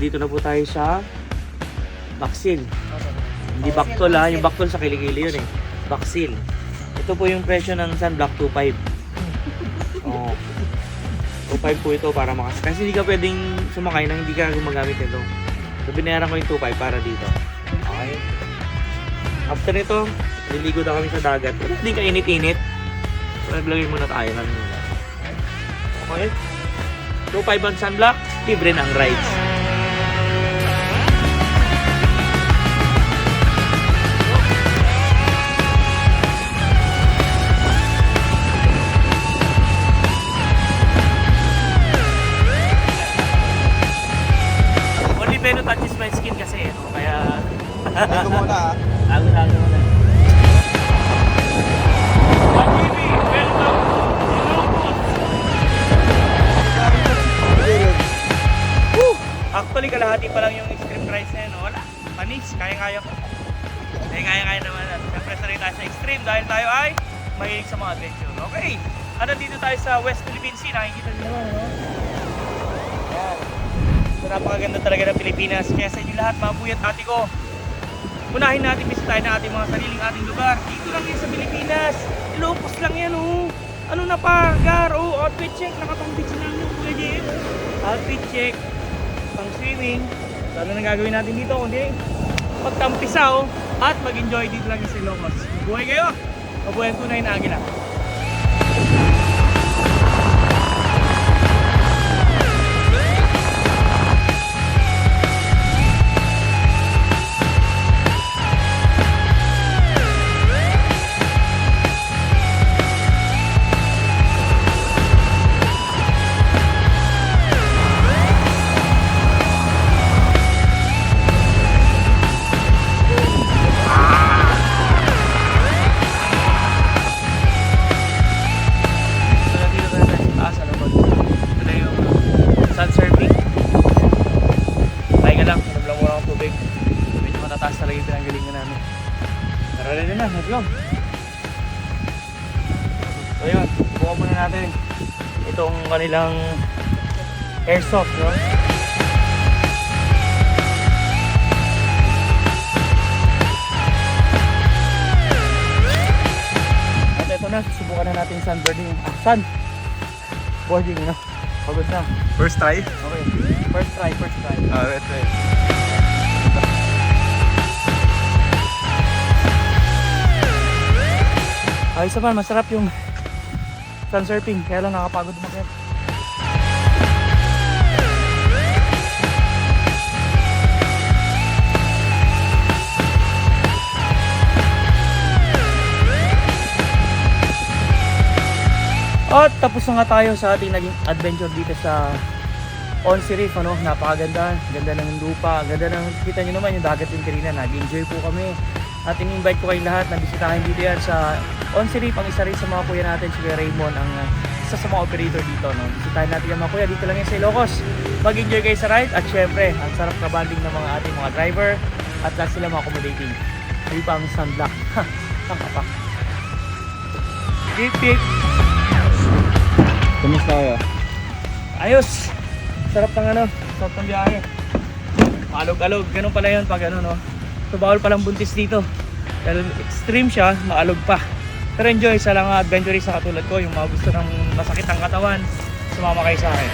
nandito na po tayo sa Baksil. Hindi Baktol ha, yung Baktol sa Kilikili yun eh. Baksil. Ito po yung presyo ng sunblock 2.5. Oh. 2.5 po ito para kasi hindi ka pwedeng sumakay nang hindi ka gumagamit nito. So binayaran ko yung 2.5 para dito. Okay. After nito, liligo na kami sa dagat. Hindi ka init-init. So naglagay muna tayo ng okay. 2.5 on sunblock, libre na ang rides. Only Veno touches my skin kasi, no? Kaya... Ito muna ha. Lago-lago muna. Actually, kalahati pa lang yung extreme price na yun. Wala, panis, kaya-kaya ko. Kaya-kaya naman. Siyempre, sanay tayo sa extreme dahil tayo ay mahilig sa mga adventure. Okay, ano dito tayo sa West Philippine Sea. Nakikita nyo naman, no? Yan. So, napakaganda talaga ng Pilipinas. Kaya sa inyo lahat, mga kuya at ate ko, unahin natin bisitahin na ating mga sariling ating lugar. Dito lang yan sa Pilipinas. Ilocos lang yan, oh. Ano na pa, Gar? Oh, outfit check. Nakatong beach lang yung kuya JM. Outfit check. Pang swimming. So ano nang gagawin natin dito kundi magtampisaw at mag-enjoy dito lang sa Ilocos. Mabuhay kayo! Mabuhay ang tunay na agila. Let's go! So yun, buka muna natin itong kanilang airsoft, no? At ito na, susubukan na natin sunboarding. Sunboarding, no? Pagod na. First try? Okay, first try. First try. Isa pa, masarap yung sun surfing, kaya lang nakapagod umakyat. At tapos na nga tayo sa ating naging adventure dito sa Onsi Reef, ano? Napakaganda, ganda ng lupa, ganda ng, kita nyo naman yung dagat din kanina, nag-enjoy po kami. At in-invite ko kayong lahat na bisitahin dito yan sa Onsi Reef, ang isa rin sa mga kuya natin, si Kuya Raymond, ang isa sa mga operator dito, no? Bisitahin natin yung mga kuya, dito lang yan sa Ilocos. Mag-enjoy kayo sa ride at syempre, ang sarap na banding ng mga ating mga driver at lahat sila mga accommodating. Hindi pa ang sunblock. Ha, saan ka pa? Beep. Kamusta kayo? Ayos! Sarap ng sarap ng biyahe. Maalog-alog, ganun pala yun pag no? So bawal palang buntis dito. Dahil extreme siya, maalog pa. Pero enjoy sa lang adventure sa katulad ko, yung mga gusto ng masakit ang katawan, sumama kayo sa akin.